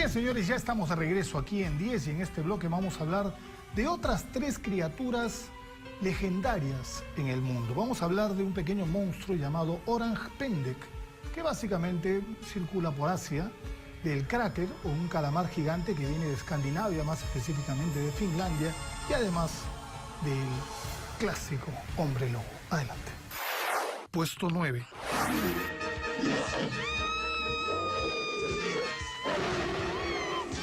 Bien, señores, ya estamos de regreso aquí en 10 y en este bloque vamos a hablar de otras 3 criaturas legendarias en el mundo. Vamos a hablar de un pequeño monstruo llamado Orang Pendek, que básicamente circula por Asia, del kraken o un calamar gigante que viene de Escandinavia, más específicamente de Finlandia, y además del clásico hombre lobo. Adelante. Puesto 9.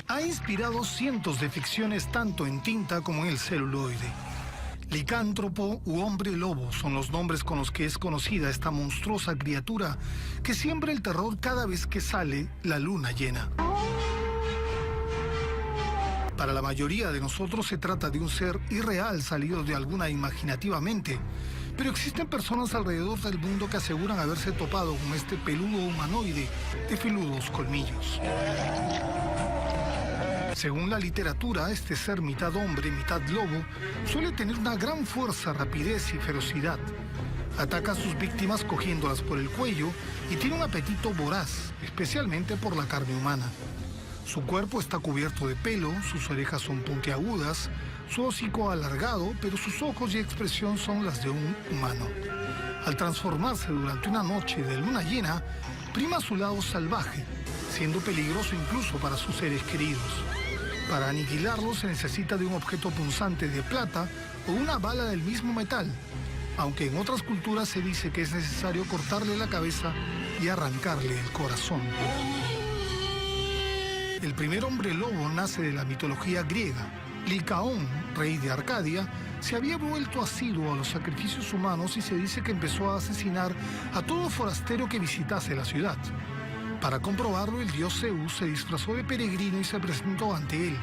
Ha inspirado cientos de ficciones tanto en tinta como en el celuloide. Licántropo u hombre lobo son los nombres con los que es conocida esta monstruosa criatura que siembra el terror cada vez que sale la luna llena. Para la mayoría de nosotros se trata de un ser irreal salido de alguna imaginativamente, pero existen personas alrededor del mundo que aseguran haberse topado con este peludo humanoide de filudos colmillos. Según la literatura, este ser mitad hombre, mitad lobo, suele tener una gran fuerza, rapidez y ferocidad. Ataca a sus víctimas cogiéndolas por el cuello y tiene un apetito voraz, especialmente por la carne humana. Su cuerpo está cubierto de pelo, sus orejas son puntiagudas, su hocico alargado, pero sus ojos y expresión son las de un humano. Al transformarse durante una noche de luna llena, prima su lado salvaje, siendo peligroso incluso para sus seres queridos. Para aniquilarlo se necesita de un objeto punzante de plata o una bala del mismo metal, aunque en otras culturas se dice que es necesario cortarle la cabeza y arrancarle el corazón. El primer hombre lobo nace de la mitología griega. Licaón, rey de Arcadia, se había vuelto asiduo a los sacrificios humanos y se dice que empezó a asesinar a todo forastero que visitase la ciudad. Para comprobarlo, el dios Zeus se disfrazó de peregrino y se presentó ante él.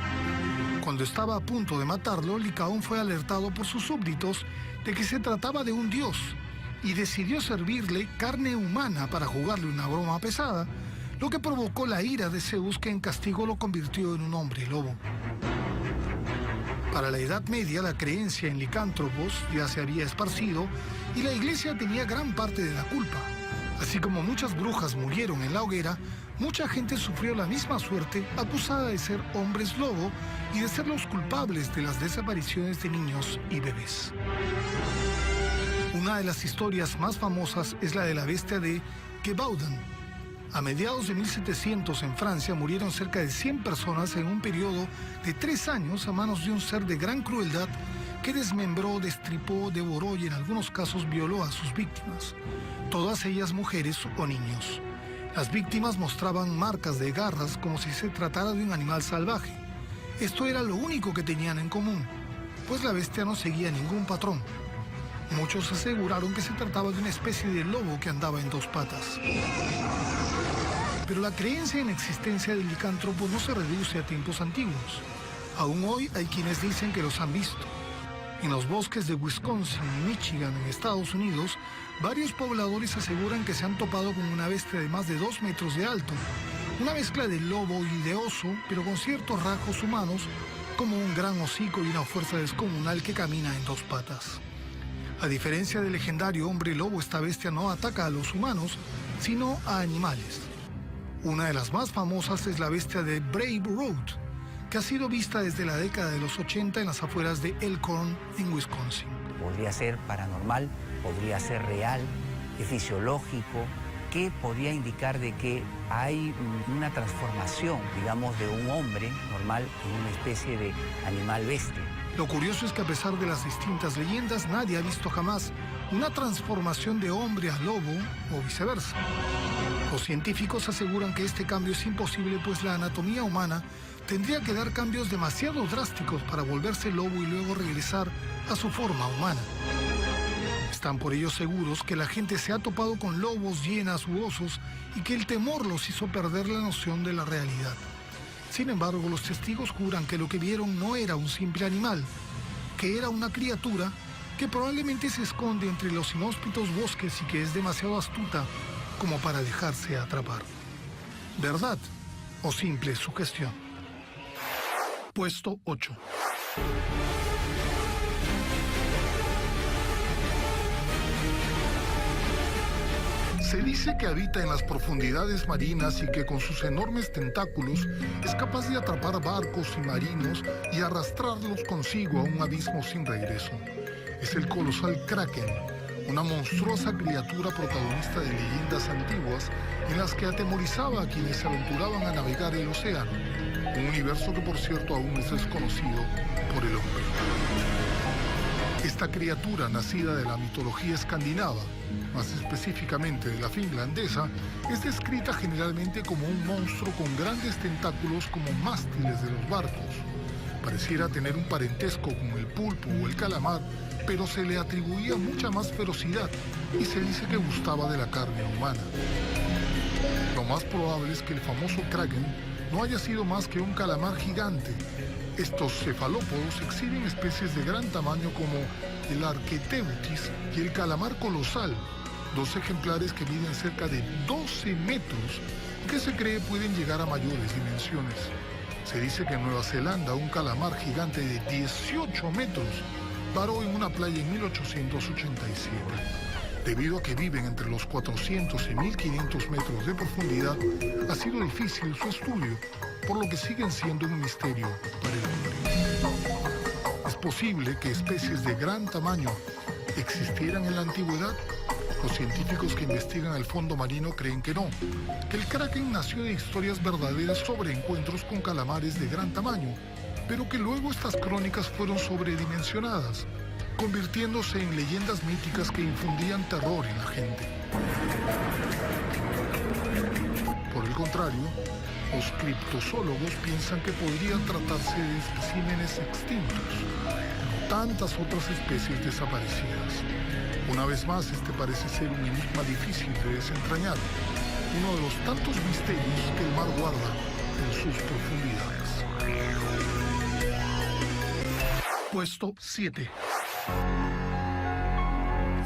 Cuando estaba a punto de matarlo, Licaón fue alertado por sus súbditos de que se trataba de un dios y decidió servirle carne humana para jugarle una broma pesada, lo que provocó la ira de Zeus, que en castigo lo convirtió en un hombre lobo. Para la Edad Media, la creencia en licántropos ya se había esparcido y la iglesia tenía gran parte de la culpa. Así como muchas brujas murieron en la hoguera, mucha gente sufrió la misma suerte, acusada de ser hombres lobo y de ser los culpables de las desapariciones de niños y bebés. Una de las historias más famosas es la de la bestia de Gévaudan. A mediados de 1700 en Francia murieron cerca de 100 personas en un periodo de 3 años a manos de un ser de gran crueldad que desmembró, destripó, devoró y en algunos casos violó a sus víctimas, todas ellas mujeres o niños. Las víctimas mostraban marcas de garras como si se tratara de un animal salvaje. Esto era lo único que tenían en común, pues la bestia no seguía ningún patrón. Muchos aseguraron que se trataba de una especie de lobo que andaba en 2 patas. Pero la creencia en la existencia del licántropo no se reduce a tiempos antiguos. Aún hoy hay quienes dicen que los han visto. En los bosques de Wisconsin y Michigan, en Estados Unidos, varios pobladores aseguran que se han topado con una bestia de más de 2 metros de alto, una mezcla de lobo y de oso, pero con ciertos rasgos humanos, como un gran hocico y una fuerza descomunal que camina en 2 patas. A diferencia del legendario hombre lobo, esta bestia no ataca a los humanos, sino a animales. Una de las más famosas es la bestia de Brave Road, que ha sido vista desde la década de los 80 en las afueras de Elkhorn, en Wisconsin. Podría ser paranormal, podría ser real, fisiológico, que podría indicar de que hay una transformación, digamos, de un hombre normal en una especie de animal bestia. Lo curioso es que a pesar de las distintas leyendas, nadie ha visto jamás una transformación de hombre a lobo o viceversa. Los científicos aseguran que este cambio es imposible, pues la anatomía humana tendría que dar cambios demasiado drásticos para volverse lobo y luego regresar a su forma humana. Están por ello seguros que la gente se ha topado con lobos, hienas u osos y que el temor los hizo perder la noción de la realidad. Sin embargo, los testigos juran que lo que vieron no era un simple animal, que era una criatura que probablemente se esconde entre los inhóspitos bosques y que es demasiado astuta como para dejarse atrapar. ¿Verdad o simple sugestión? Puesto 8. Se dice que habita en las profundidades marinas y que con sus enormes tentáculos es capaz de atrapar barcos y marinos y arrastrarlos consigo a un abismo sin regreso. Es el colosal Kraken, una monstruosa criatura protagonista de leyendas antiguas en las que atemorizaba a quienes se aventuraban a navegar el océano, un universo que por cierto aún es desconocido por el hombre. Esta criatura, nacida de la mitología escandinava, más específicamente de la finlandesa, es descrita generalmente como un monstruo con grandes tentáculos como mástiles de los barcos. Pareciera tener un parentesco con el pulpo o el calamar, pero se le atribuía mucha más ferocidad y se dice que gustaba de la carne humana. Lo más probable es que el famoso Kraken no haya sido más que un calamar gigante. Estos cefalópodos exhiben especies de gran tamaño como el Archeteuthis y el calamar colosal, dos ejemplares que miden cerca de 12 metros y que se cree pueden llegar a mayores dimensiones. Se dice que en Nueva Zelanda un calamar gigante de 18 metros varó en una playa en 1887. Debido a que viven entre los 400 y 1500 metros de profundidad, ha sido difícil su estudio, por lo que siguen siendo un misterio para el hombre. ¿Es posible que especies de gran tamaño existieran en la antigüedad? Los científicos que investigan el fondo marino creen que no, que el Kraken nació de historias verdaderas sobre encuentros con calamares de gran tamaño, pero que luego estas crónicas fueron sobredimensionadas, convirtiéndose en leyendas míticas que infundían terror en la gente. Por el contrario, los criptozoólogos piensan que podría tratarse de especímenes extintos, como tantas otras especies desaparecidas. Una vez más, este parece ser un enigma difícil de desentrañar, uno de los tantos misterios que el mar guarda en sus profundidades. Puesto 7.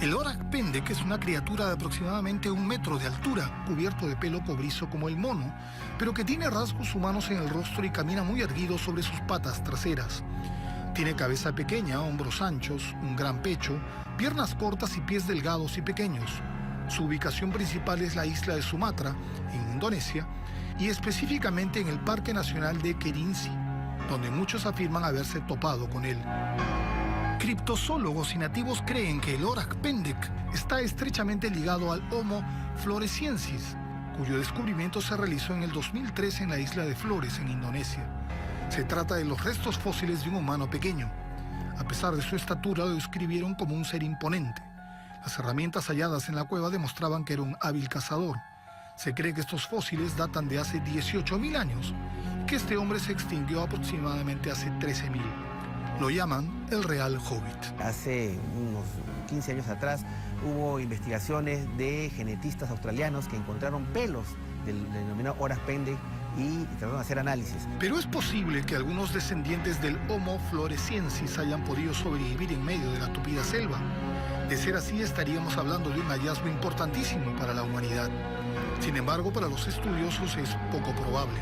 El Orak Pendek es una criatura de aproximadamente 1 metro de altura, cubierto de pelo cobrizo como el mono, pero que tiene rasgos humanos en el rostro y camina muy erguido sobre sus patas traseras. Tiene cabeza pequeña, hombros anchos, un gran pecho, piernas cortas y pies delgados y pequeños. Su ubicación principal es la isla de Sumatra, en Indonesia, y específicamente en el Parque Nacional de Kerinci, donde muchos afirman haberse topado con él. Criptozoólogos y nativos creen que el Orak Pendek está estrechamente ligado al Homo floresiensis, cuyo descubrimiento se realizó en el 2003 en la isla de Flores, en Indonesia. Se trata de los restos fósiles de un humano pequeño. A pesar de su estatura, lo describieron como un ser imponente. Las herramientas halladas en la cueva demostraban que era un hábil cazador. Se cree que estos fósiles datan de hace 18.000 años y que este hombre se extinguió aproximadamente hace 13.000. Lo llaman el Real Hobbit. Hace unos 15 años atrás hubo investigaciones de genetistas australianos que encontraron pelos del denominado Orak Pendek y trataron de hacer análisis. Pero es posible que algunos descendientes del Homo floresiensis hayan podido sobrevivir en medio de la tupida selva. De ser así, estaríamos hablando de un hallazgo importantísimo para la humanidad. Sin embargo, para los estudiosos es poco probable.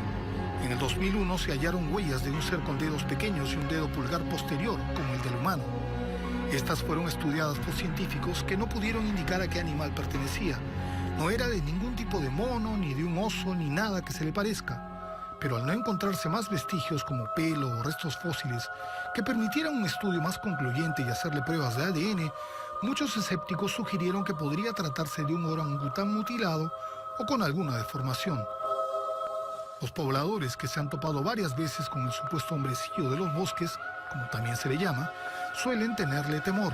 En el 2001 se hallaron huellas de un ser con dedos pequeños y un dedo pulgar posterior, como el del humano. Estas fueron estudiadas por científicos que no pudieron indicar a qué animal pertenecía. No era de ningún tipo de mono, ni de un oso, ni nada que se le parezca. Pero al no encontrarse más vestigios como pelo o restos fósiles que permitieran un estudio más concluyente y hacerle pruebas de ADN, muchos escépticos sugirieron que podría tratarse de un orangután mutilado o con alguna deformación. Los pobladores, que se han topado varias veces con el supuesto hombrecillo de los bosques, como también se le llama, suelen tenerle temor.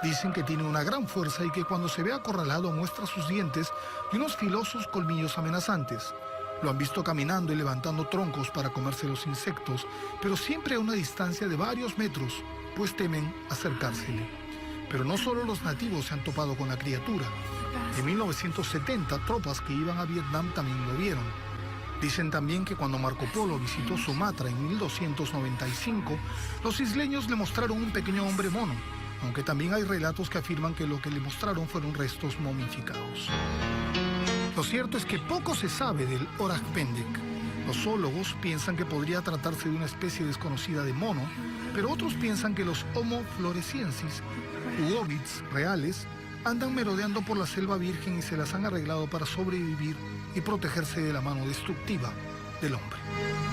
Dicen que tiene una gran fuerza y que cuando se ve acorralado muestra sus dientes y unos filosos colmillos amenazantes. Lo han visto caminando y levantando troncos para comerse los insectos, pero siempre a una distancia de varios metros, pues temen acercársele. Pero no solo los nativos se han topado con la criatura. En 1970, tropas que iban a Vietnam también lo vieron. Dicen también que cuando Marco Polo visitó Sumatra en 1295, los isleños le mostraron un pequeño hombre mono, aunque también hay relatos que afirman que lo que le mostraron fueron restos momificados. Lo cierto es que poco se sabe del Orak Pendek. Los zoólogos piensan que podría tratarse de una especie desconocida de mono, pero otros piensan que los Homo floresiensis, u hobbits reales, andan merodeando por la selva virgen y se las han arreglado para sobrevivir y protegerse de la mano destructiva del hombre.